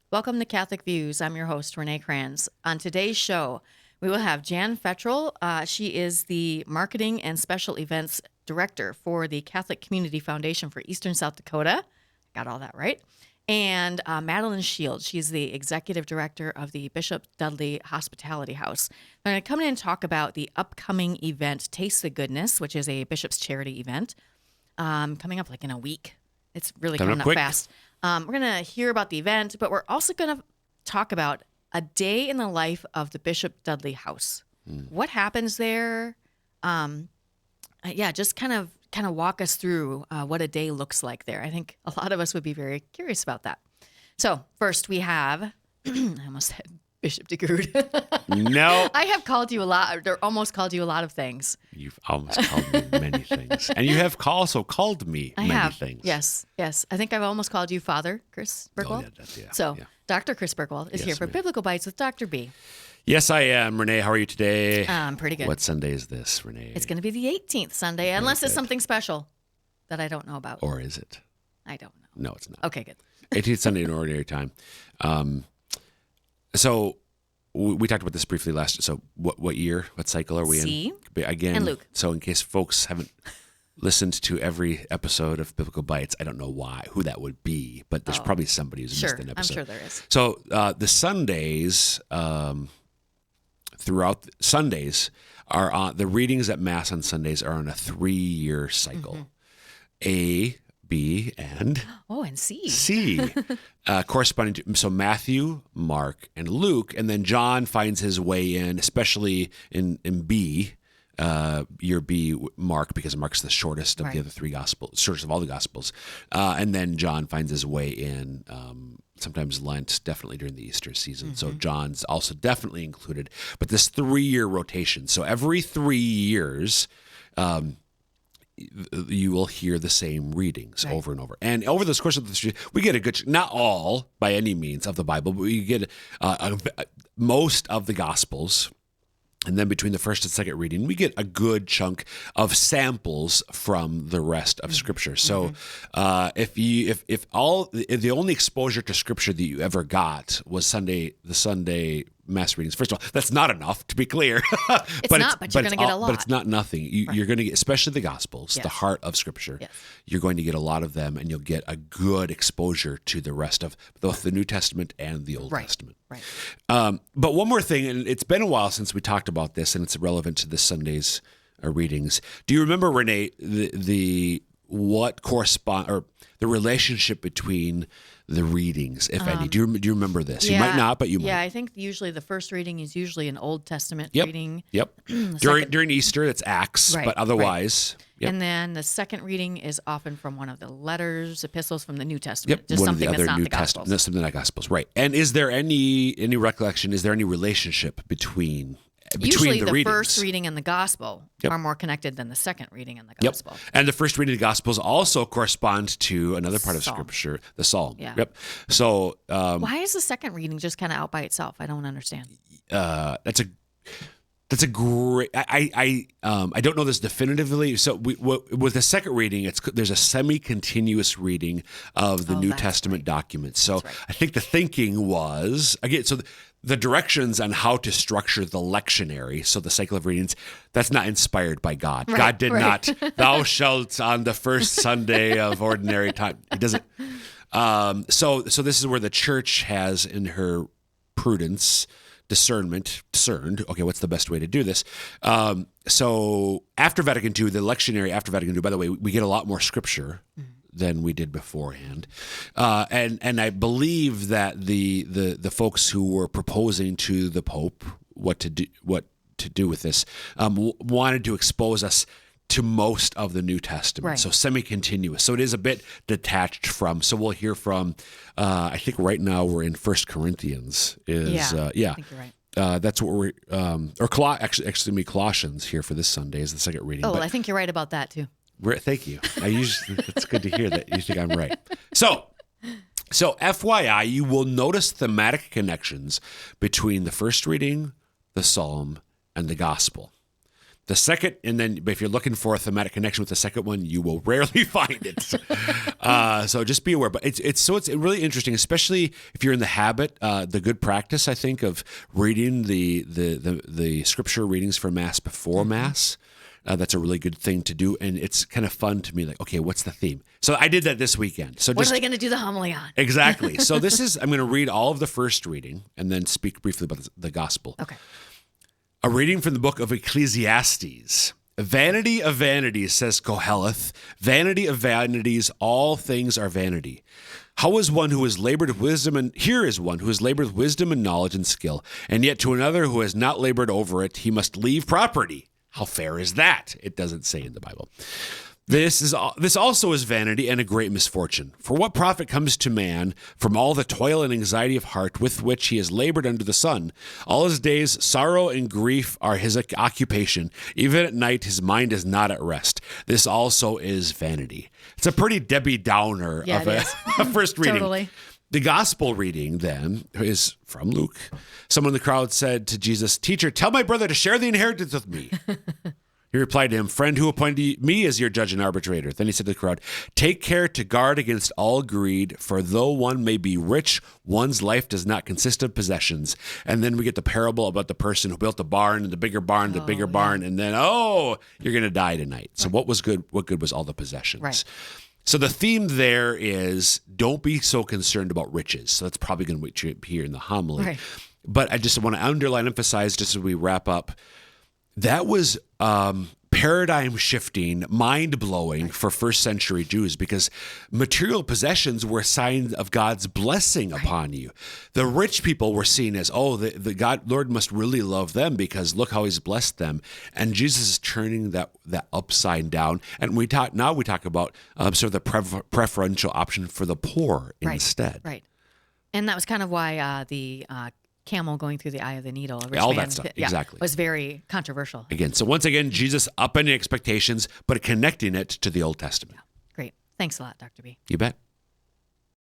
Welcome to Catholic Views. I'm your host, Renae Kranz. On today's show, we will have Jan Fettrell. She is the Marketing and Special Events Director for the Catholic Community Foundation for Eastern South Dakota. Got all that right. And Madeline Shields. She's the Executive Director of the Bishop Dudley Hospitality House. They're going to come in and talk about the upcoming event, Taste the Goodness, which is a Bishop's charity event, coming up like in a week. It's really coming up fast. We're going to hear about the event, but we're also going to talk about a day in the life of the Bishop Dudley House. What happens there? Just kind of walk us through what a day looks like there. I think a lot of us would be very curious about that. So first we have, I almost said Bishop DeGrood. No. I have called you a lot, or almost called you a lot of things. You've almost called me many things. And you have also called me many things. Yes. I think I've almost called you Father Chris Bergwald. Dr. Chris Bergwald is here for Biblical Bites with Dr. B. Yes, I am. Renae, how are you today? I'm pretty good. What Sunday is this, Renae? It's going to be the 18th Sunday, unless it's something special that I don't know about. Or is it? I don't know. No, it's not. Okay, good. 18th Sunday in Ordinary Time. So we talked about this briefly last. So what year, what cycle are we in? Again, and Luke. So in case folks haven't listened to every episode of Biblical Bites, I don't know who that would be, but there's probably somebody who's missed an episode. I'm sure there is. So the Sundays, throughout Sundays, are on the readings at Mass on Sundays are on a 3-year cycle. A, B, and C. Corresponding to Matthew, Mark, and Luke, and then John finds his way in, especially in B, year B, Mark, because Mark's the shortest of the other three gospels, shortest of all the gospels, and then John finds his way in. Sometimes Lent, definitely during the Easter season. So John's also definitely included. But this 3-year rotation. So every 3 years, you will hear the same readings over and over. And over the course of the we get a good, not all by any means of the Bible, but we get most of the Gospels. And then between the first and second reading, we get a good chunk of samples from the rest of Scripture. So if the only exposure to Scripture that you ever got was the Sunday Mass readings. First of all, that's not enough, to be clear. But you're going to get a lot. But it's not nothing. You're going to get, especially the Gospels, the heart of Scripture. Yes. You're going to get a lot of them, and you'll get a good exposure to the rest of both the New Testament and the Old Testament. Right. But one more thing, and it's been a while since we talked about this, and it's relevant to this Sunday's readings. Do you remember, Renae, the relationship between the readings, if any? Do you remember this? You might not, but you might. Yeah, I think usually the first reading is usually an Old Testament reading. Yep. During Easter, it's Acts, but otherwise. Right. Yep. And then the second reading is often from one of the letters, epistles from the New Testament. Yep. Just One something of the that's other not New the Gospels. Testament. That's something not Gospels, right? And is there any recollection? Is there any relationship between Usually the readings? First reading and the Gospel are more connected than the second reading and the Gospel. Yep. And the first reading of the Gospels also corresponds to another part of Scripture, the Psalm. Yeah. Yep. So why is the second reading just kind of out by itself? I don't understand. That's a great. I don't know this definitively. So with the second reading, there's a semi-continuous reading of the New Testament documents. So I think the thinking was again. So the directions on how to structure the lectionary, so the cycle of readings, that's not inspired by God. Right, God did not. Thou shalt on the first Sunday of ordinary time. He doesn't. So this is where the church has, in her prudence, discerned, okay, what's the best way to do this? So after Vatican II, the lectionary after Vatican II, by the way, we get a lot more Scripture than we did beforehand. And I believe that the folks who were proposing to the Pope what to do with this wanted to expose us to most of the New Testament, so semi-continuous. So it is a bit detached from. So we'll hear from. I think right now we're in 1 Corinthians. I think you're right. That's what we're actually Colossians here for this Sunday is the second reading. Oh, well, I think you're right about that too. Thank you. It's good to hear that you think I'm right. So FYI, you will notice thematic connections between the first reading, the Psalm, and the Gospel. The second, and then if you're looking for a thematic connection with the second one, you will rarely find it. So just be aware. But it's really interesting, especially if you're in the habit, the good practice, I think, of reading the scripture readings for Mass before Mass. That's a really good thing to do, and it's kind of fun to me. Like, okay, what's the theme? So I did that this weekend. So what are they going to do the homily on? Exactly. So I'm going to read all of the first reading and then speak briefly about the gospel. Okay. A reading from the book of Ecclesiastes. Vanity of vanities, says Koheleth. Vanity of vanities, all things are vanity. How is one who has labored with wisdom, and here is one who has labored with wisdom and knowledge and skill, and yet to another who has not labored over it, he must leave property. How fair is that? It doesn't say in the Bible. This also is vanity and a great misfortune. For what profit comes to man from all the toil and anxiety of heart with which he has labored under the sun? All his days, sorrow and grief are his occupation. Even at night, his mind is not at rest. This also is vanity. It's a pretty Debbie Downer of a first reading. Totally. The gospel reading, then, is from Luke. Someone in the crowd said to Jesus, "Teacher, tell my brother to share the inheritance with me." He replied to him, "Friend, who appointed me as your judge and arbitrator?" Then he said to the crowd, "Take care to guard against all greed, for though one may be rich, one's life does not consist of possessions." And then we get the parable about the person who built a barn, and the bigger barn, barn, and then, you're going to die tonight. So what was good? What good was all the possessions? Right. So the theme there is don't be so concerned about riches. So that's probably going to be here in the homily. Right. But I just want to underline, emphasize, just as we wrap up, that was paradigm shifting, mind blowing for first century Jews, because material possessions were a sign of God's blessing upon you. The rich people were seen as, the God Lord must really love them because look how He's blessed them. And Jesus is turning that upside down. And we talk about sort of the preferential option for the poor instead. Right. And that was kind of why the camel going through the eye of the needle, a rich all man, that stuff, exactly, was very controversial. So once again, Jesus upping the expectations, but connecting it to the Old Testament. Yeah. Great. Thanks a lot, Dr. B. You bet.